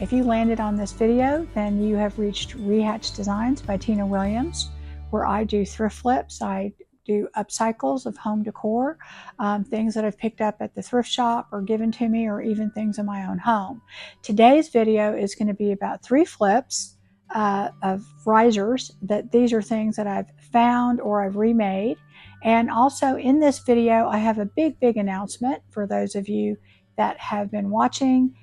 If you landed on this video, then you have reached Rehatched Designs by Tina Williams, where I do thrift flips. I do upcycles of home decor, things that I've picked up at the thrift shop or given to me, or even things in my own home. Today's video is going to be about 3 flips of risers. These are things that I've found or I've remade. And also in this video, I have a big announcement for those of you that have been watching.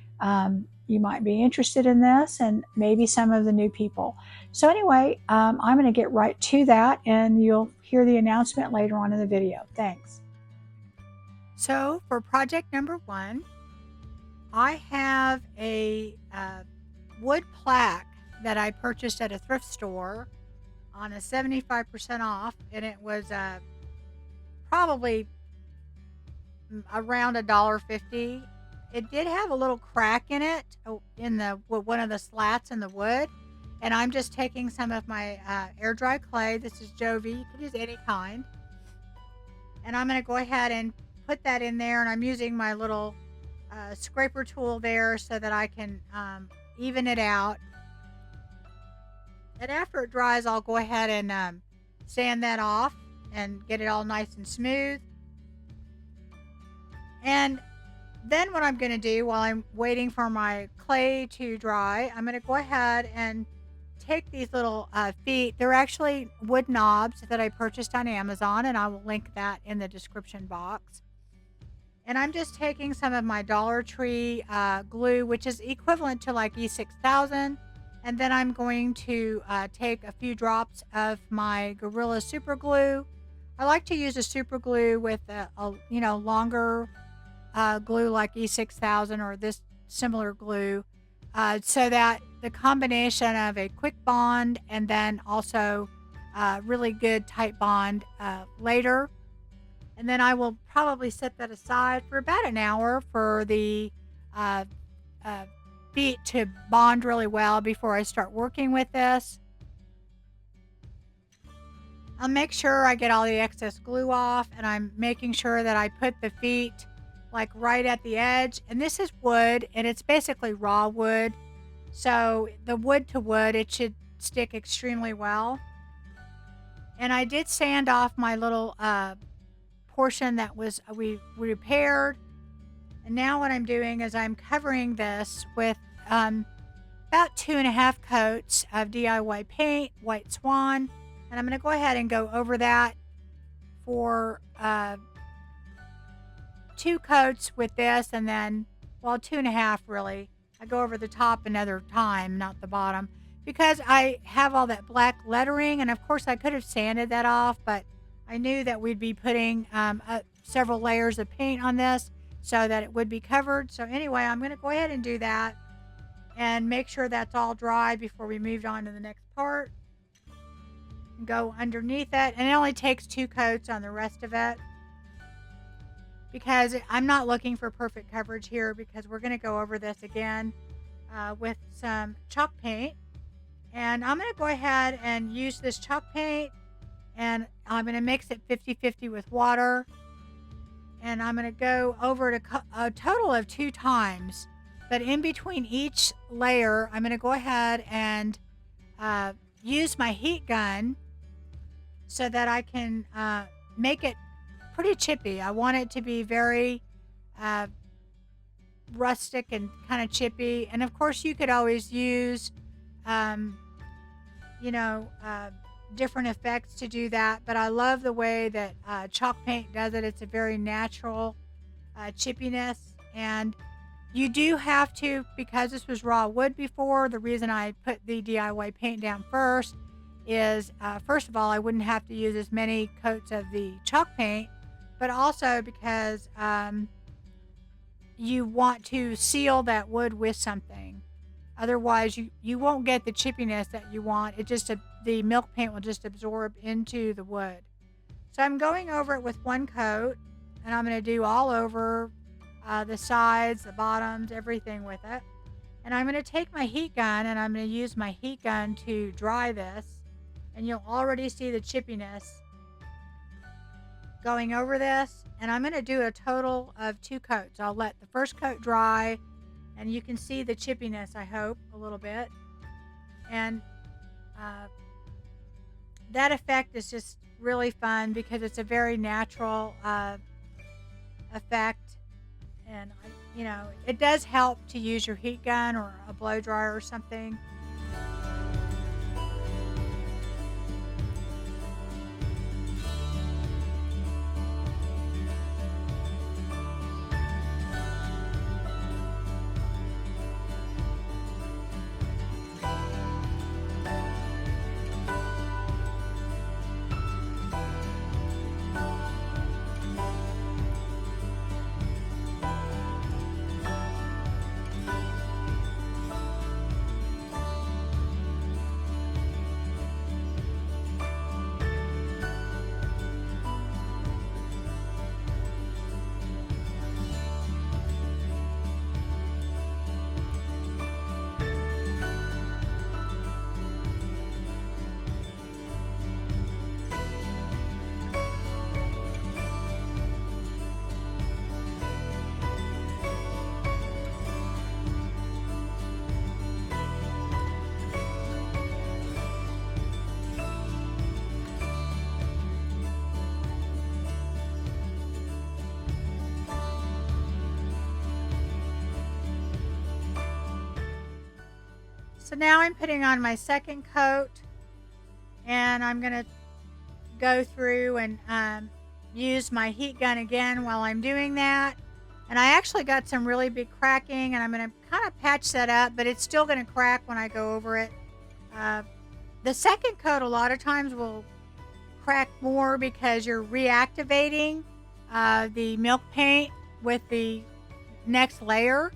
You might be interested in this, and maybe some of the new people. So anyway, I'm going to get right to that, and you'll hear the announcement later on in the video. Thanks. So for project number 1, I have a wood plaque that I purchased at a thrift store on a 75% off, and it was probably around $1.50. It did have a little crack in it, in one of the slats in the wood, and I'm just taking some of my air dry clay. This is Jovi. You can use any kind, and I'm going to go ahead and put that in there, and I'm using my little scraper tool there so that I can even it out. And after it dries, I'll go ahead and sand that off and get it all nice and smooth. And then what I'm going to do while I'm waiting for my clay to dry, I'm going to go ahead and take these little feet. They're actually wood knobs that I purchased on Amazon, and I will link that in the description box. And I'm just taking some of my Dollar Tree glue, which is equivalent to like E6000. And then I'm going to take a few drops of my Gorilla Super Glue. I like to use a super glue with a longer glue like E6000 or this similar glue, so that the combination of a quick bond and then also really good tight bond later. And then I will probably set that aside for about an hour for the feet to bond really well before I start working with this. I'll make sure I get all the excess glue off, and I'm making sure that I put the feet like right at the edge. And this is wood, and it's basically raw wood, so the wood to wood, it should stick extremely well. And I did sand off my little portion that was we repaired. And now what I'm doing is I'm covering this with about 2.5 coats of DIY paint, White Swan, and I'm going to go ahead and go over that for 2 coats with this, and then, well, 2.5 really. I go over the top another time, not the bottom, because I have all that black lettering, and of course I could have sanded that off, but I knew that we'd be putting several layers of paint on this so that it would be covered. So anyway, I'm going to go ahead and do that and make sure that's all dry before we move on to the next part. Go underneath it, and it only takes 2 coats on the rest of it, because I'm not looking for perfect coverage here, because we're going to go over this again with some chalk paint. And I'm going to go ahead and use this chalk paint, and I'm going to mix it 50-50 with water, and I'm going to go over it a total of 2 times. But in between each layer, I'm going to go ahead and use my heat gun so that I can make it pretty chippy. I want it to be very rustic and kind of chippy. And of course, you could always use, different effects to do that. But I love the way that chalk paint does it. It's a very natural chippiness. And you do have to, because this was raw wood before, the reason I put the DIY paint down first is, first of all, I wouldn't have to use as many coats of the chalk paint, but also because you want to seal that wood with something. Otherwise, you won't get the chippiness that you want. The milk paint will just absorb into the wood. So I'm going over it with 1 coat, and I'm going to do all over the sides, the bottoms, everything with it. And I'm going to take my heat gun, and I'm going to use my heat gun to dry this. And you'll already see the chippiness going over this. And I'm going to do a total of 2 coats. I'll let the first coat dry, And you can see the chippiness, I hope, a little bit. And uh, that effect is just really fun because it's a very natural effect. And, it does help to use your heat gun or a blow dryer or something. So now I'm putting on my second coat, and I'm going to go through and use my heat gun again while I'm doing that. And I actually got some really big cracking, and I'm going to kind of patch that up, but it's still going to crack when I go over it. The second coat a lot of times will crack more because you're reactivating the milk paint with the next layer.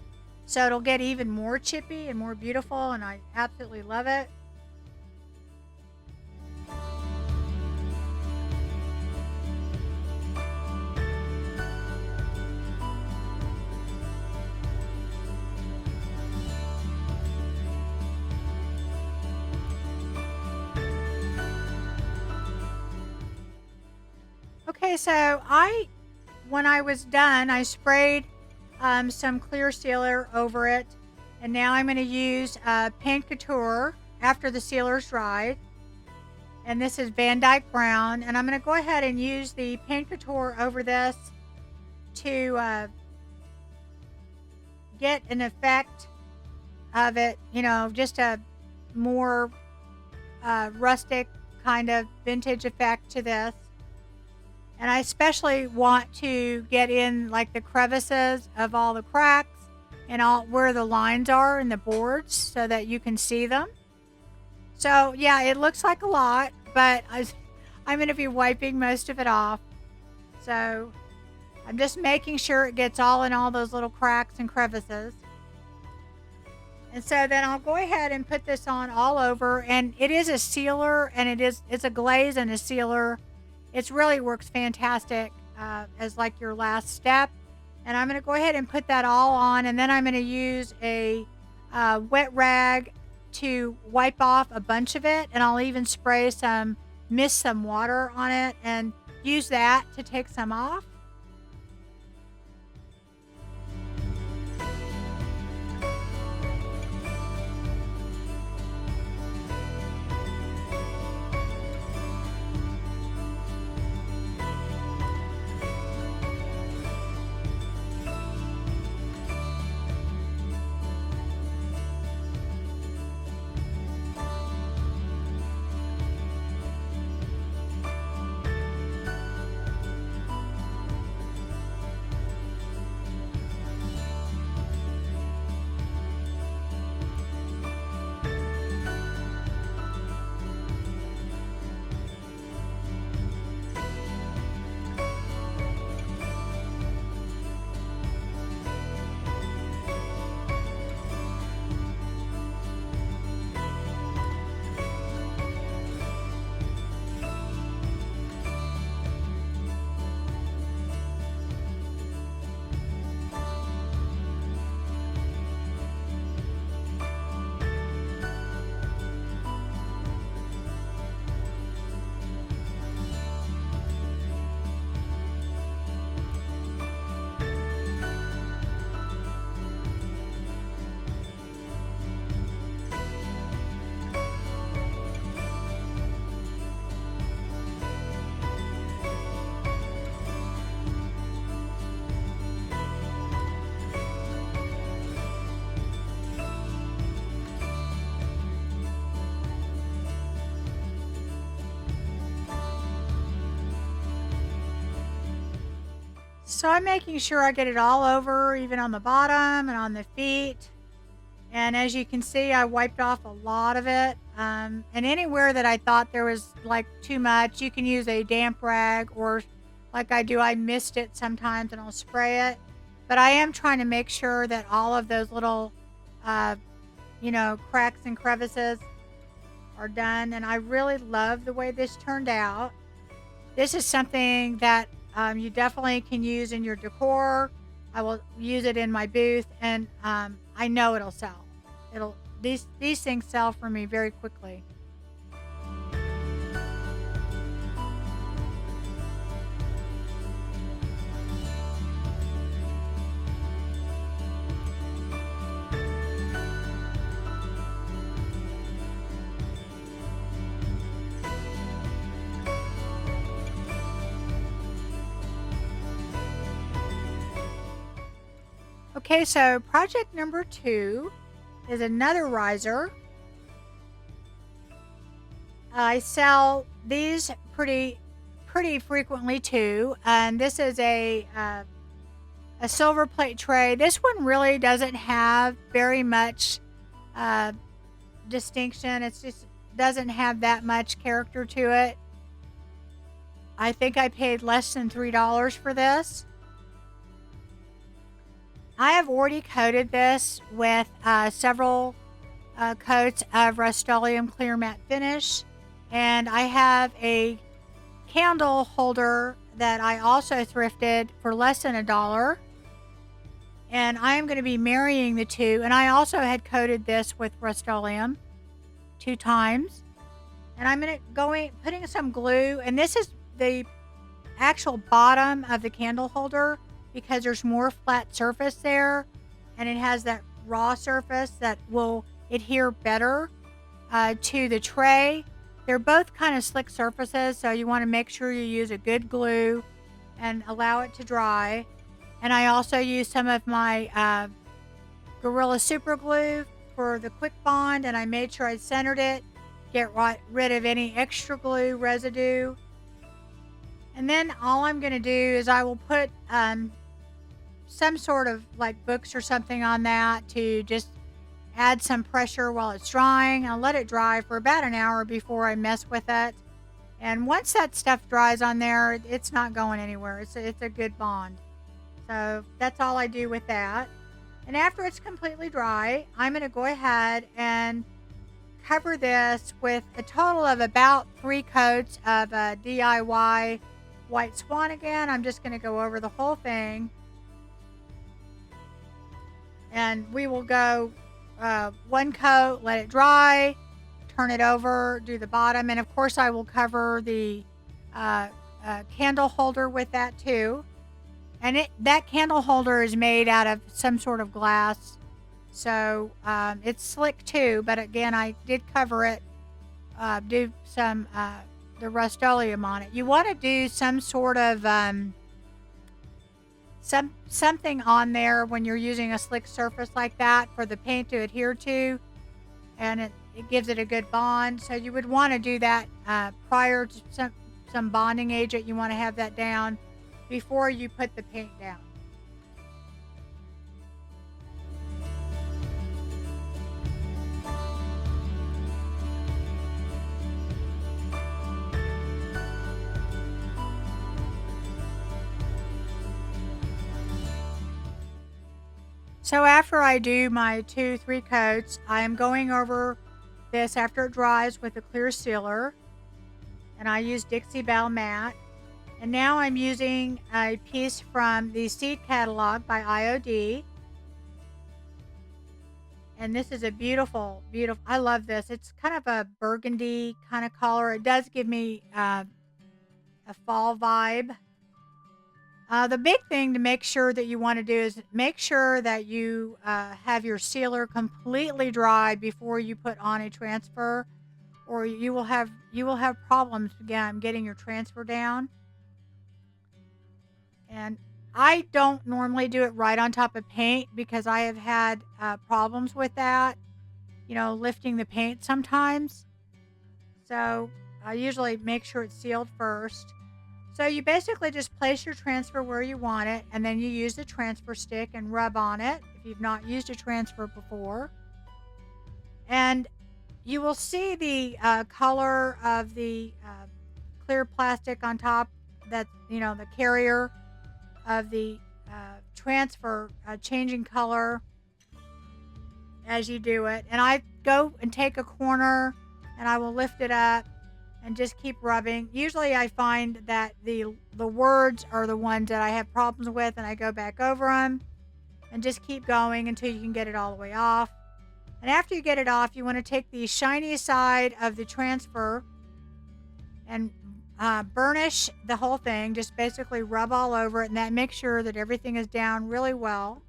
So it'll get even more chippy and more beautiful, and I absolutely love it. Okay, so when I was done, I sprayed some clear sealer over it, and now I'm going to use Paint Couture after the sealer's dried, and this is Van Dyke Brown, and I'm going to go ahead and use the Paint Couture over this to get an effect of it, just a more rustic kind of vintage effect to this. And I especially want to get in like the crevices of all the cracks and all where the lines are in the boards so that you can see them. So yeah, it looks like a lot, but I'm going to be wiping most of it off. So I'm just making sure it gets all in all those little cracks and crevices. And so then I'll go ahead and put this on all over, and it is a sealer, and it's a glaze and a sealer. It really works fantastic as like your last step. And I'm going to go ahead and put that all on, and then I'm going to use a wet rag to wipe off a bunch of it, and I'll even spray mist some water on it and use that to take some off. So I'm making sure I get it all over, even on the bottom and on the feet. And as you can see, I wiped off a lot of it. And anywhere that I thought there was like too much, you can use a damp rag, or like I do, I mist it sometimes and I'll spray it. But I am trying to make sure that all of those little, uh, cracks and crevices are done. And I really love the way this turned out. This is something that you definitely can use in your decor. I will use it in my booth, and I know it'll sell. These things sell for me very quickly. Okay, so project number 2 is another riser. I sell these pretty frequently too, and this is a silver plate tray. This one really doesn't have very much uh, distinction. It's just doesn't have that much character to it. I think I paid less than $3 for this. I have already coated this with several coats of Rust-Oleum Clear Matte Finish, and I have a candle holder that I also thrifted for less than $1. And I am going to be marrying the two. And I also had coated this with Rust-Oleum 2 times. And I'm going to putting some glue. And this is the actual bottom of the candle holder, because there's more flat surface there. And it has that raw surface that will adhere better to the tray. They're both kind of slick surfaces, so you want to make sure you use a good glue and allow it to dry. And I also use some of my Gorilla Super Glue for the quick bond, and I made sure I centered it, get rid of any extra glue residue. And then all I'm going to do is I will put some sort of like books or something on that to just add some pressure while it's drying. I'll let it dry for about an hour before I mess with it. And once that stuff dries on there, it's not going anywhere. It's a good bond. So that's all I do with that. And after it's completely dry, I'm going to go ahead and cover this with a total of about 3 coats of DIY White Swan again. I'm just going to go over the whole thing. And we will go 1 coat, let it dry, turn it over, do the bottom. And of course I will cover the candle holder with that too. And that candle holder is made out of some sort of glass. So it's slick too, but again, I did cover it, do some the Rust-Oleum on it. You want to do some sort of something on there when you're using a slick surface like that for the paint to adhere to, and it gives it a good bond. So you would want to do that prior to some bonding agent. You want to have that down before you put the paint down. So after I do my 2-3 coats, I am going over this after it dries with a clear sealer, and I use Dixie Belle Matte. And now I'm using a piece from the Seed Catalog by IOD. And this is a beautiful, beautiful, I love this. It's kind of a burgundy kind of color. It does give me a fall vibe. The big thing to make sure that you want to do is make sure that you have your sealer completely dry before you put on a transfer, or you will have problems again getting your transfer down. And I don't normally do it right on top of paint because I have had problems with that, lifting the paint sometimes. So I usually make sure it's sealed first. So you basically just place your transfer where you want it, and then you use the transfer stick and rub on it if you've not used a transfer before. And you will see the color of the clear plastic on top, that, the carrier of the transfer changing color as you do it. And I go and take a corner and I will lift it up and just keep rubbing. Usually I find that the words are the ones that I have problems with, and I go back over them and just keep going until you can get it all the way off. And after you get it off, you want to take the shiny side of the transfer and burnish the whole thing. Just basically rub all over it, and that makes sure that everything is down really well.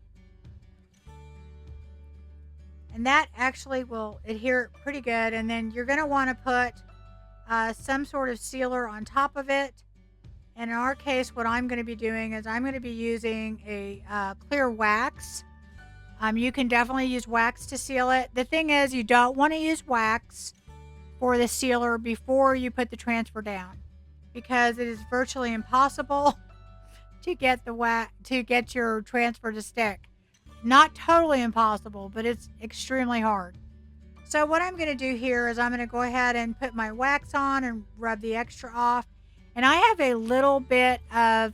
And that actually will adhere pretty good. And then you're going to want to put some sort of sealer on top of it. And in our case, what I'm going to be doing is I'm going to be using a clear wax. You can definitely use wax to seal it. The thing is, you don't want to use wax for the sealer before you put the transfer down, because it is virtually impossible to get your transfer to stick. Not totally impossible, but it's extremely hard. So what I'm going to do here is I'm going to go ahead and put my wax on and rub the extra off. And I have a little bit of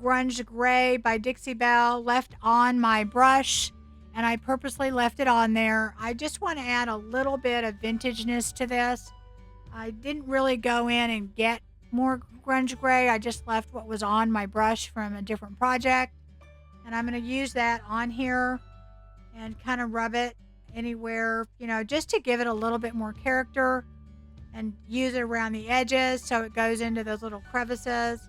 Grunge Gray by Dixie Belle left on my brush, and I purposely left it on there. I just want to add a little bit of vintageness to this. I didn't really go in and get more Grunge Gray. I just left what was on my brush from a different project, and I'm going to use that on here and kind of rub it anywhere, just to give it a little bit more character, and use it around the edges so it goes into those little crevices.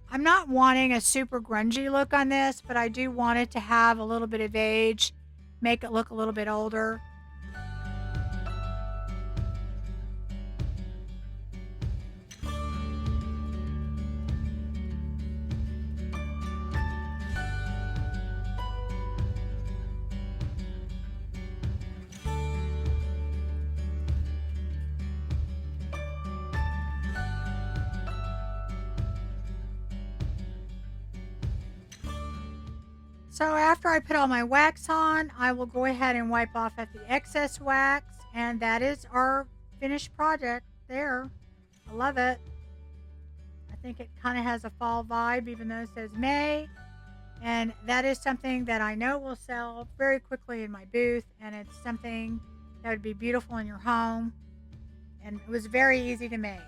I'm not wanting a super grungy look on this, but I do want it to have a little bit of age, make it look a little bit older. So after I put all my wax on, I will go ahead and wipe off at the excess wax, and that is our finished project there. I love it. I think it kind of has a fall vibe, even though it says May, and that is something that I know will sell very quickly in my booth, and it's something that would be beautiful in your home, and it was very easy to make.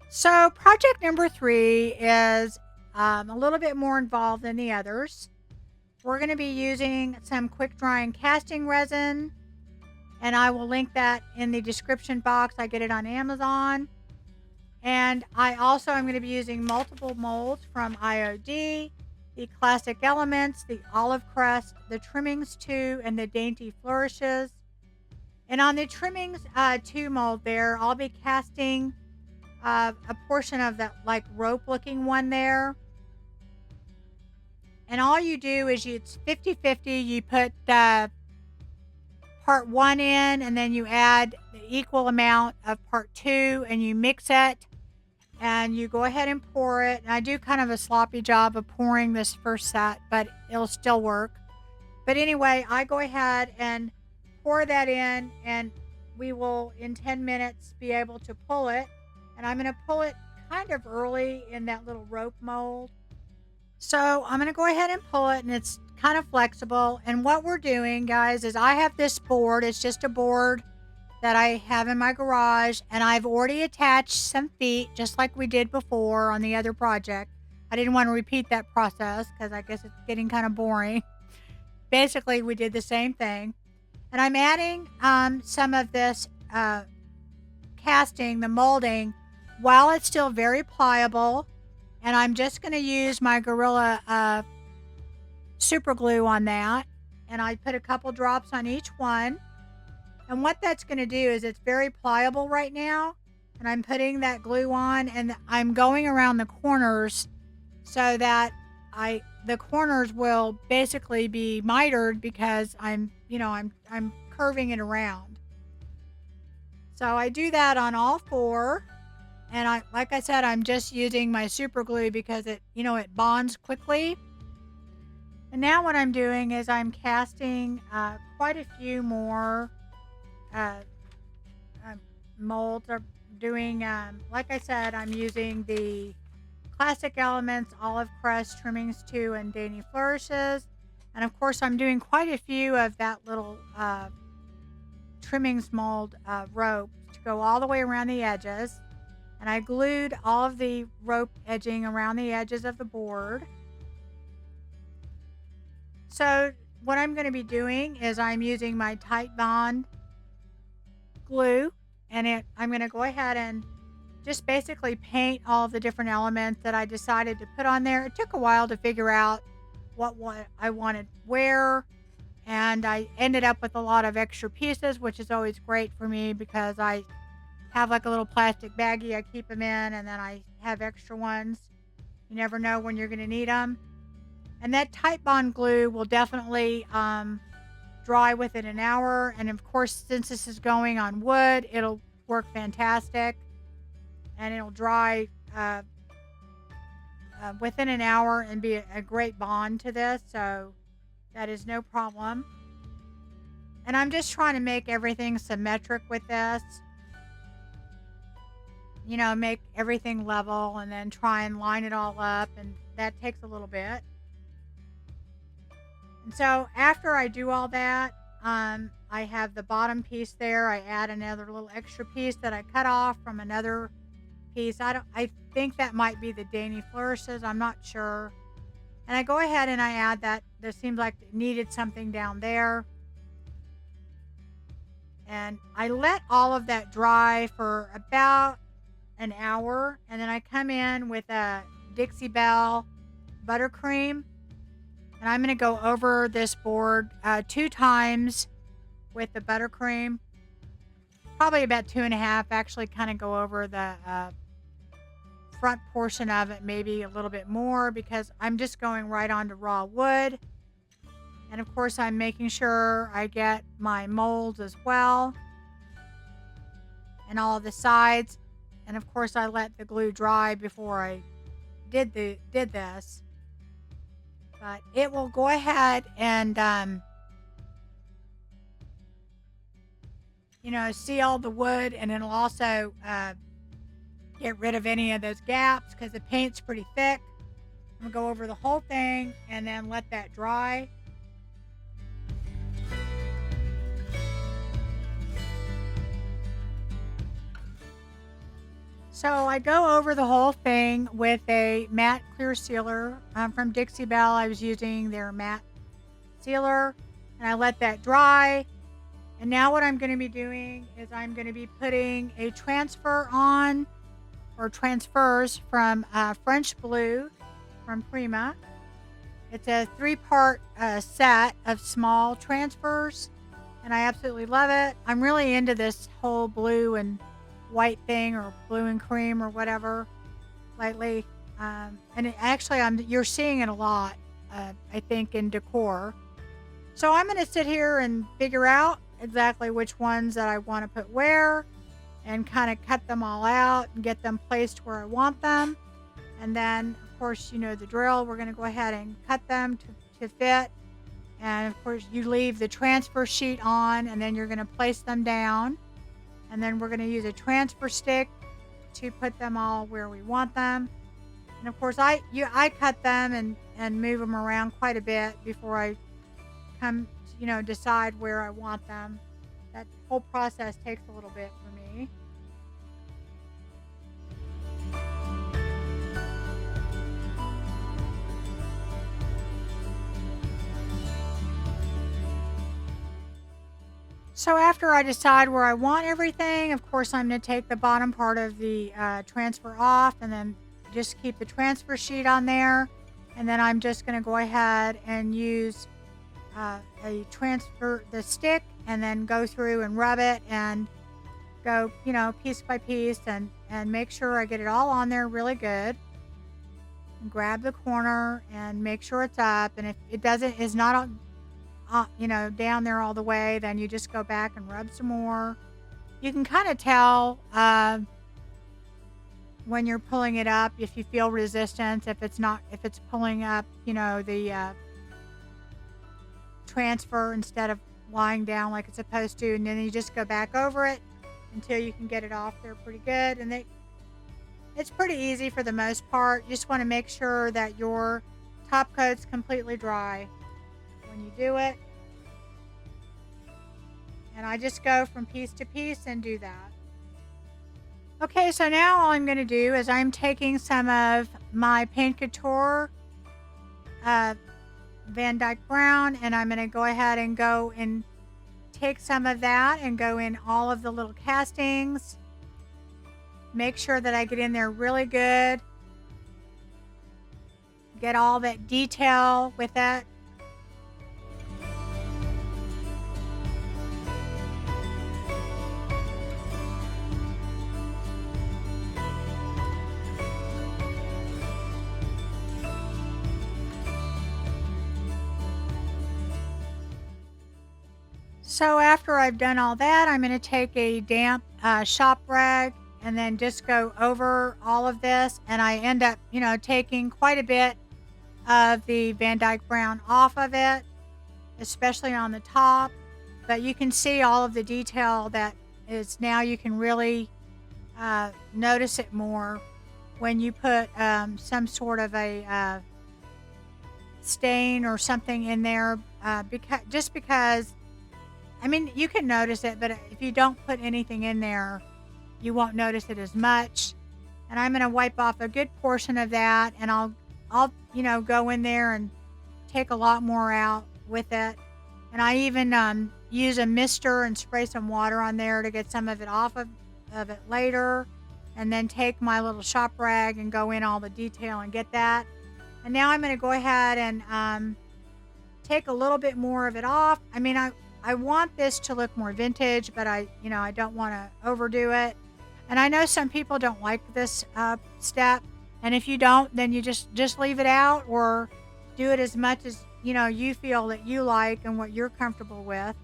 So project number 3 is a little bit more involved than the others. We're going to be using some quick drying casting resin, and I will link that in the description box. I get it on Amazon. And I also am going to be using multiple molds from IOD, the Classic Elements, the Olive Crest, the Trimmings 2, and the Dainty Flourishes. And on the Trimmings 2 mold there, I'll be casting a portion of that like rope looking one there. And all you do is it's 50-50. You put part 1 in, and then you add the equal amount of part 2, and you mix it, and you go ahead and pour it. And I do kind of a sloppy job of pouring this first set, but it'll still work. But anyway, I go ahead and pour that in, and we will in 10 minutes be able to pull it. And I'm going to pull it kind of early in that little rope mold. So I'm going to go ahead and pull it, and it's kind of flexible. And what we're doing, guys, is I have this board. It's just a board that I have in my garage, and I've already attached some feet just like we did before on the other project. I didn't want to repeat that process because I guess it's getting kind of boring. Basically, we did the same thing. And I'm adding some of this casting, the molding, while it's still very pliable. And I'm just going to use my Gorilla super glue on that. And I put a couple drops on each one. And what that's going to do is it's very pliable right now. And I'm putting that glue on, and I'm going around the corners so that the corners will basically be mitered because I'm curving it around. So I do that on all four, and like I said, I'm just using my super glue because it bonds quickly. And now what I'm doing is I'm casting quite a few more uh, um, molds. Or doing, like I said, I'm using the Classic Elements Olive Crest Trimmings 2 and Dainty Flourishes. And of course, I'm doing quite a few of that little trimmings mold rope to go all the way around the edges. And I glued all of the rope edging around the edges of the board. So what I'm going to be doing is I'm using my Tight Bond glue, and I'm going to go ahead and just basically paint all of the different elements that I decided to put on there. It took a while to figure out what I wanted where, and I ended up with a lot of extra pieces, which is always great for me because I have like a little plastic baggie I keep them in, and then I have extra ones. You never know when you're going to need them. And that Tite Bond glue will definitely dry within an hour. And of course, since this is going on wood, it'll work fantastic. And it'll dry within an hour and be a great bond to this. So that is no problem. And I'm just trying to make everything symmetric with this. Make everything level and then try and line it all up. And that takes a little bit. And so after I do all that, I have the bottom piece there. I add another little extra piece that I cut off from another piece. I think that might be the Dainty Flourishes. I'm not sure. And I go ahead and I add that. There seems like it needed something down there. And I let all of that dry for about an hour. And then I come in with a Dixie Belle buttercream. And I'm going to go over this board 2 times with the buttercream. Probably about 2.5. Actually kind of go over the front portion of it, maybe a little bit more, because I'm just going right onto raw wood. And of course, I'm making sure I get my molds as well. And all of the sides. And of course, I let the glue dry before I did this. But it will go ahead and, seal the wood, and it'll also get rid of any of those gaps because the paint's pretty thick. I'm going to go over the whole thing and then let that dry. So I go over the whole thing with a matte clear sealer from Dixie Belle. I was using their matte sealer, and I let that dry. And now what I'm going to be doing is I'm going to be putting a transfer on, or transfers from French Blue from Prima. It's a 3-part set of small transfers, and I absolutely love it. I'm really into this whole blue and white thing, or blue and cream, or whatever, lately. And you're seeing it a lot, I think, in decor. So I'm going to sit here and figure out exactly which ones that I want to put where, and kind of cut them all out and get them placed where I want them. And then, of course, you know the drill. We're going to go ahead and cut them to fit. And of course, you leave the transfer sheet on, and then you're going to place them down. And then we're going to use a transfer stick to put them all where we want them. And of course, I cut them and move them around quite a bit before I come, decide where I want them. That whole process takes a little bit for me. So after I decide where I want everything, of course, I'm going to take the bottom part of the transfer off, and then just keep the transfer sheet on there. And then I'm just going to go ahead and use the stick, and then go through and rub it and go, piece by piece, and make sure I get it all on there really good. and grab the corner and make sure it's up. And if it doesn't, is not, down there all the way, then you just go back and rub some more. You can kind of tell when you're pulling it up if you feel resistance, if it's pulling up, the transfer instead of lying down like it's supposed to, and then you just go back over it until you can get it off there pretty good. And it's pretty easy for the most part. You just want to make sure that your top coat's completely dry when you do it. And I just go from piece to piece and do that. Okay, so now all I'm going to do is I'm taking some of my Paint Couture Van Dyke Brown, and I'm going to go ahead and go and take some of that and go in all of the little castings. Make sure that I get in there really good. Get all that detail with it. So after I've done all that, I'm going to take a damp shop rag and then just go over all of this. And I end up, taking quite a bit of the Van Dyke Brown off of it, especially on the top. But you can see all of the detail that is now. You can really notice it more when you put some sort of a stain or something in there, because you can notice it, but if you don't put anything in there, you won't notice it as much. And I'm going to wipe off a good portion of that, and I'll go in there and take a lot more out with it. And I even use a mister and spray some water on there to get some of it off of it later, and then take my little shop rag and go in all the detail and get that. And now I'm going to go ahead and take a little bit more of it off. I want this to look more vintage, but I don't want to overdo it. And I know some people don't like this step. And if you don't, then you just leave it out, or do it as much as, you feel that you like and what you're comfortable with.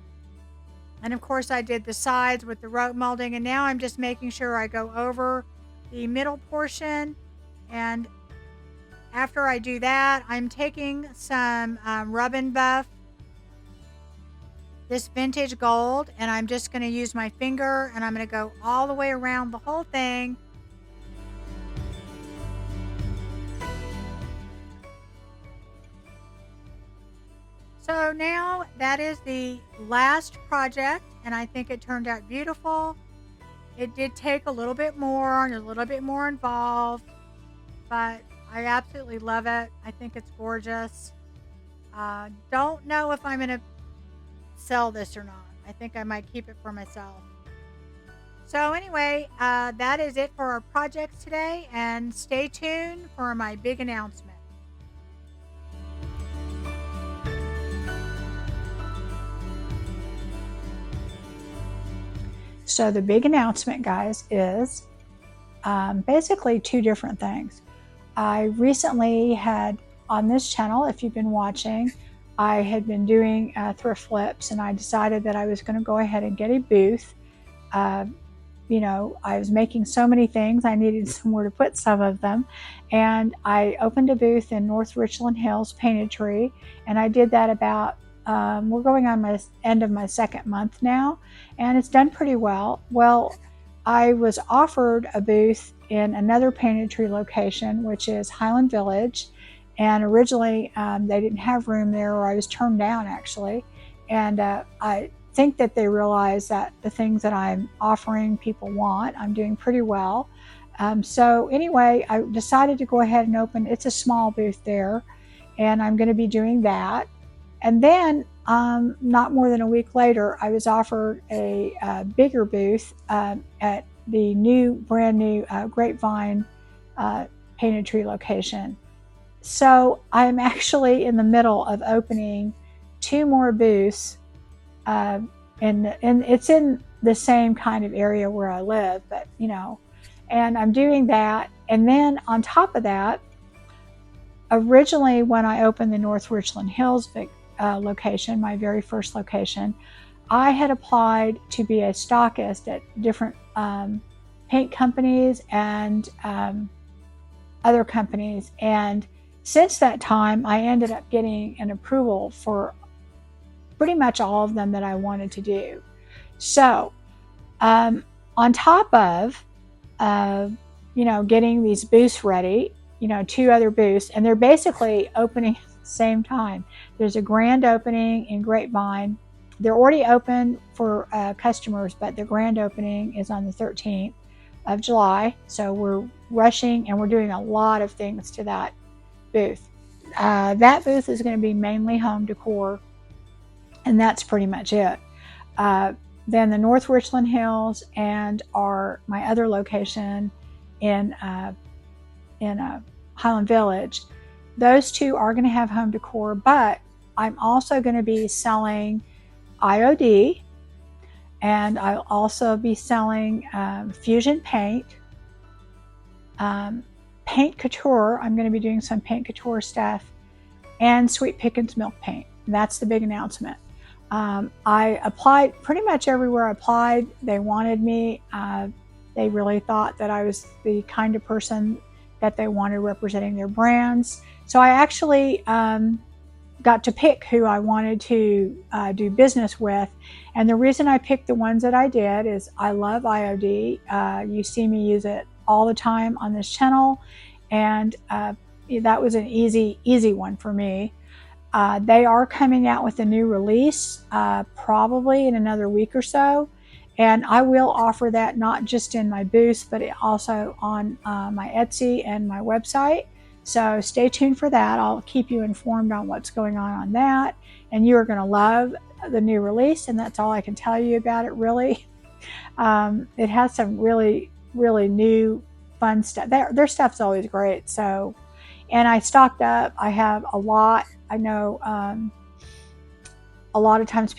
And of course I did the sides with the rope molding, and now I'm just making sure I go over the middle portion. And after I do that, I'm taking some Rub and Buff, this vintage gold, and I'm just going to use my finger, and I'm going to go all the way around the whole thing. So now that is the last project, and I think it turned out beautiful. It did take a little bit more and a little bit more involved, but I absolutely love it. I think it's gorgeous. Don't know if I'm going to sell this or not. I think I might keep it for myself. So anyway, that is it for our projects today, and stay tuned for my big announcement. So the big announcement, guys, is basically two different things. I recently had on this channel, if you've been watching, I had been doing thrift flips, and I decided that I was going to go ahead and get a booth. I was making so many things, I needed somewhere to put some of them. And I opened a booth in North Richland Hills Painted, and I did that about, we're going on my end of my second month now, and it's done pretty well. Well, I was offered a booth in another Painted location, which is Highland Village. And originally they didn't have room there, or I was turned down actually. And I think that they realize that the things that I'm offering people want. I'm doing pretty well. So anyway, I decided to go ahead and open, it's a small booth there, and I'm going to be doing that. And then not more than a week later, I was offered a bigger booth at the brand new Grapevine Painted location. So I'm actually in the middle of opening two more booths, and it's in the same kind of area where I live, but and I'm doing that. And then on top of that, Originally, when I opened the North Richland Hills location, my very first location, I had applied to be a stockist at different paint companies and other companies. And since that time, I ended up getting an approval for pretty much all of them that I wanted to do. So, on top of, getting these booths ready, 2 other booths, and they're basically opening at the same time. There's a grand opening in Grapevine. They're already open for customers, but the grand opening is on the 13th of July. So we're rushing and we're doing a lot of things to that booth. That booth is going to be mainly home decor, and that's pretty much it. Then the North Richland Hills and my other location in Highland Village, those 2 are going to have home decor, but I'm also going to be selling IOD, and I'll also be selling fusion paint, paint couture. I'm going to be doing some paint couture stuff, and Sweet Pickins milk paint. That's the big announcement. I applied pretty much everywhere I applied. They wanted me. They really thought that I was the kind of person that they wanted representing their brands. So I actually got to pick who I wanted to do business with. And the reason I picked the ones that I did is I love IOD. You see me use it all the time on this channel. And that was an easy one for me. They are coming out with a new release probably in another week or so. And I will offer that not just in my booth, but also on my Etsy and my website. So stay tuned for that. I'll keep you informed on what's going on that. And you are going to love the new release. And that's all I can tell you about it, really. It has some really, really new fun stuff. Their stuff's always great. So, and I stocked up. I have a lot. I know a lot of times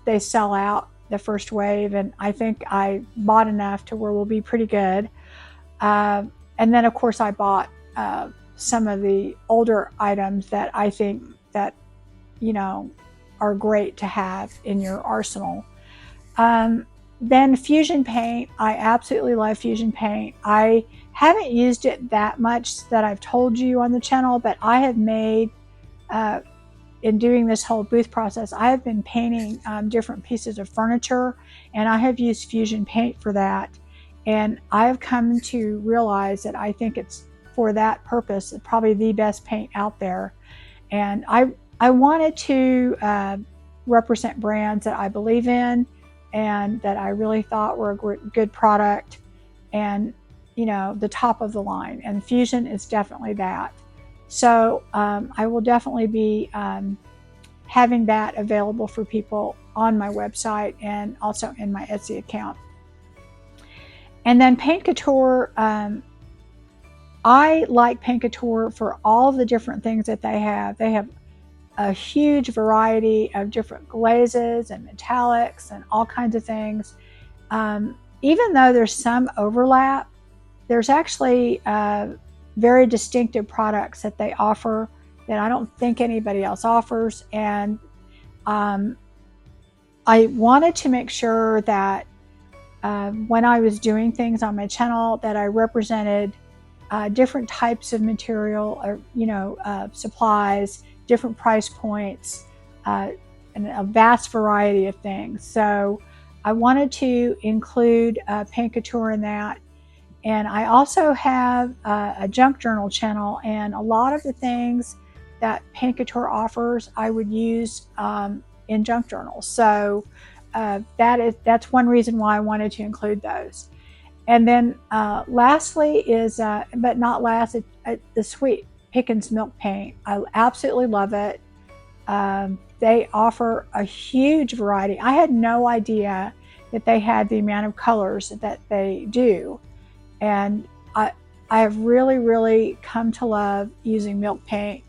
they sell out the first wave, and I think I bought enough to where we'll be pretty good. And then of course I bought some of the older items that I think that are great to have in your arsenal. Then fusion paint, I absolutely love fusion paint. I haven't used it that much that I've told you on the channel, but I have made in doing this whole booth process, I have been painting different pieces of furniture, and I have used fusion paint for that. And I have come to realize that I think it's for that purpose probably the best paint out there. And I wanted to represent brands that I believe in and that I really thought were a good product, and the top of the line. And fusion is definitely that. So I will definitely be having that available for people on my website and also in my Etsy account. And then Paint Couture, I like Paint Couture for all the different things that they have. They have a huge variety of different glazes and metallics and all kinds of things. Even though there's some overlap, there's actually very distinctive products that they offer that I don't think anybody else offers. And I wanted to make sure that when I was doing things on my channel that I represented different types of material or supplies, different price points, and a vast variety of things. So I wanted to include Paint Couture in that. And I also have a junk journal channel, and a lot of the things that Paint Couture offers I would use in junk journals. So that's one reason why I wanted to include those. And then lastly is, but not last, the Sweet Pickins milk paint. I absolutely love it. They offer a huge variety. I had no idea that they had the amount of colors that they do. And I have really, really come to love using milk paint.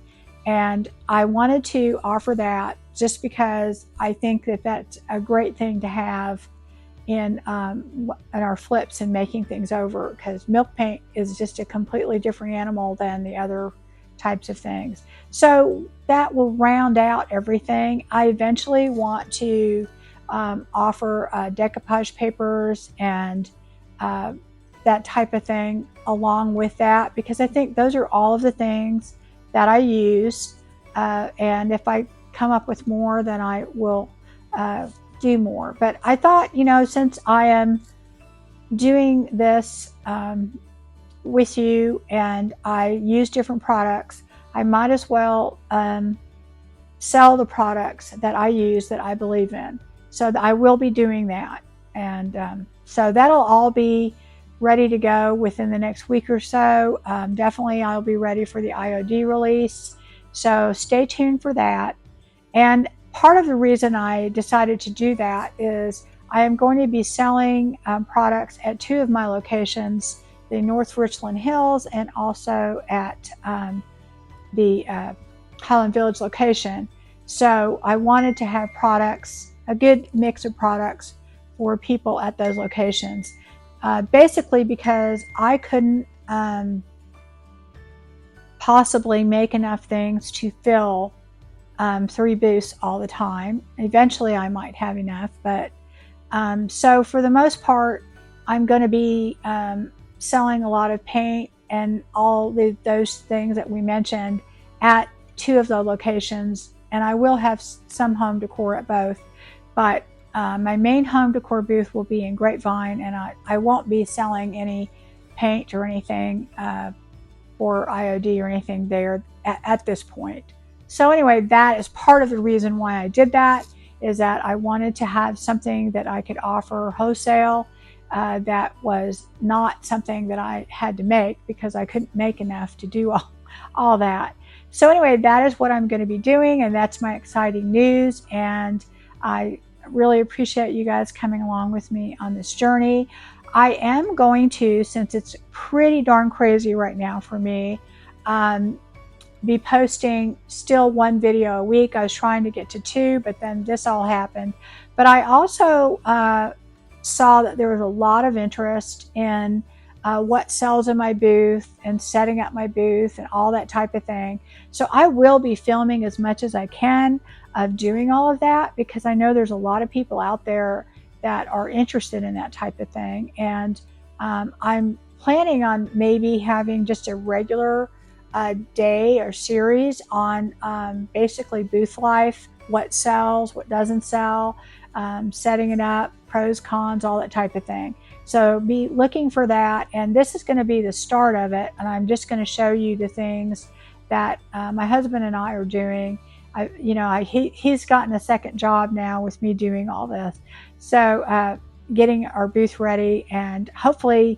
And I wanted to offer that just because I think that that's a great thing to have in our flips and making things over, because milk paint is just a completely different animal than the other types of things. So that will round out everything. I eventually want to offer decoupage papers and that type of thing along with that, because I think those are all of the things that I use. And if I come up with more, then I will do more. But I thought, you know, since I am doing this with you and I use different products, I might as well sell the products that I use that I believe in. So I will be doing that. And so that'll all be ready to go within the next week or so. Definitely I'll be ready for the IOD release. So stay tuned for that. And part of the reason I decided to do that is I am going to be selling products at 2 of my locations, the North Richland Hills and also at the Highland Village location. So I wanted to have products, a good mix of products for people at those locations. Basically because I couldn't possibly make enough things to fill 3 booths all the time. Eventually I might have enough, but so for the most part, I'm going to be selling a lot of paint and all those things that we mentioned at 2 of the locations, and I will have some home decor at both, but my main home decor booth will be in Grapevine, and I won't be selling any paint or anything or IOD or anything there at this point. So anyway, that is part of the reason why I did that, is that I wanted to have something that I could offer wholesale that was not something that I had to make, because I couldn't make enough to do all that. So anyway, that is what I'm going to be doing, and that's my exciting news, and I really appreciate you guys coming along with me on this journey. I am going to, since it's pretty darn crazy right now for me, be posting still 1 video a week. I was trying to get to 2, but then this all happened. But I also saw that there was a lot of interest in what sells in my booth and setting up my booth and all that type of thing. So I will be filming as much as I can of doing all of that, because I know there's a lot of people out there that are interested in that type of thing. And I'm planning on maybe having just a regular day or series on basically booth life, what sells, what doesn't sell, setting it up, pros, cons, all that type of thing. So be looking for that, and this is going to be the start of it, and I'm just going to show you the things that my husband and I are doing. He's gotten a second job now with me doing all this, so getting our booth ready, and hopefully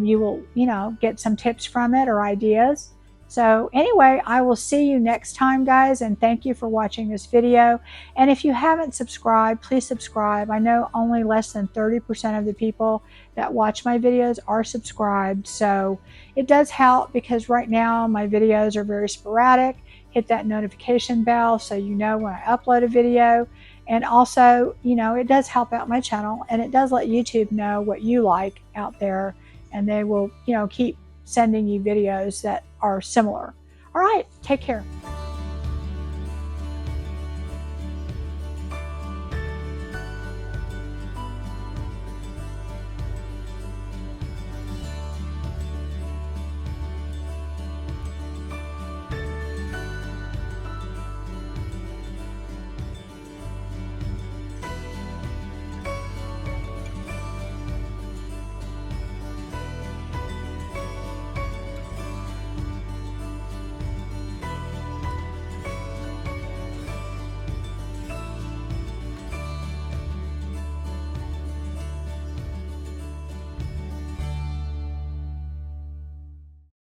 you will get some tips from it or ideas. So anyway, I will see you next time, guys, and thank you for watching this video. And if you haven't subscribed, please subscribe. I know only less than 30% of the people that watch my videos are subscribed, so it does help, because right now my videos are very sporadic. Hit that notification bell so you know when I upload a video. And also, it does help out my channel, and it does let YouTube know what you like out there, and they will, keep sending you videos that are similar. All right, take care.